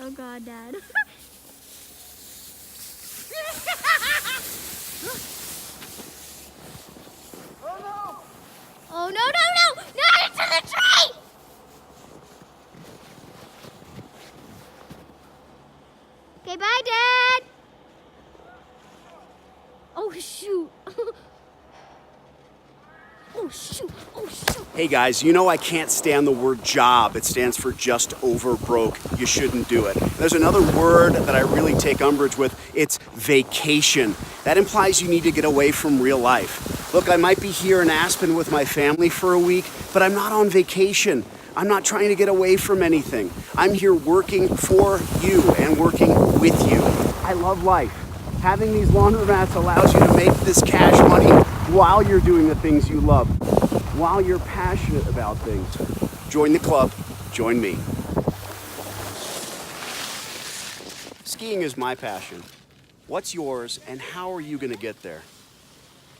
Oh God, Dad. Oh no! Oh no, no, no! Not into the tree! Okay, bye, Dad. Oh shoot. Oh shoot. Oh shoot. Hey guys, you know I can't stand the word job. It stands for just over broke. You shouldn't do it. There's another word that I really take umbrage with. It's vacation. That implies you need to get away from real life. Look, I might be here in Aspen with my family for a week, but I'm not on vacation. I'm not trying to get away from anything. I'm here working for you and working with you. I love life. Having these laundromats allows you to make this cash money while you're doing the things you love, while you're passionate about things. Join the club, join me. Skiing is my passion. What's yours and how are you gonna get there?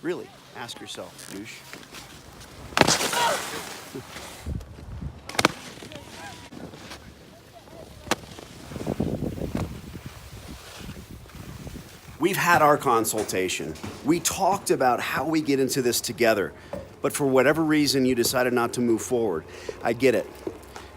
Really, ask yourself, douche. We've had our consultation. We talked about how we get into this together, but for whatever reason you decided not to move forward. I get it.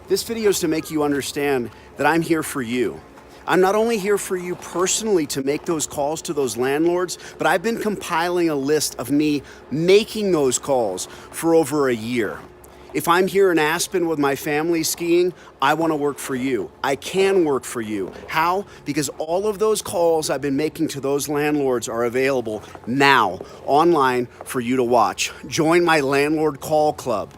This video is to make you understand that I'm here for you. I'm not only here for you personally to make those calls to those landlords, but I've been compiling a list of me making those calls for over a year. If I'm here in Aspen with my family skiing, I want to work for you. I can work for you. How? Because all of those calls I've been making to those landlords are available now online for you to watch. Join my Landlord Call Club.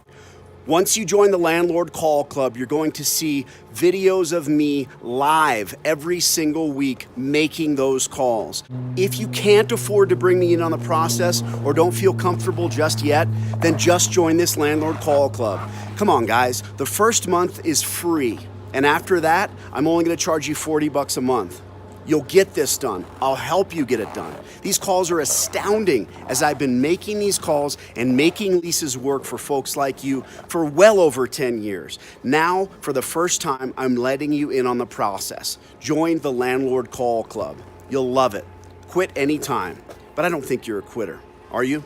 Once you join the Landlord Call Club, you're going to see videos of me live every single week making those calls. If you can't afford to bring me in on the process or don't feel comfortable just yet, then just join this Landlord Call Club. Come on, guys. The first month is free. And after that, I'm only going to charge you $40 a month. You'll get this done. I'll help you get it done. These calls are astounding as I've been making these calls and making leases work for folks like you for well over 10 years. Now, for the first time, I'm letting you in on the process. Join the Landlord Call Club. You'll love it. Quit anytime. But I don't think you're a quitter. Are you?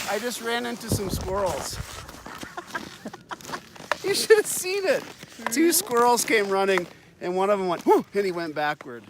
I just ran into some squirrels. You should have seen it. Two squirrels came running. And one of them went, whoo, and he went backward.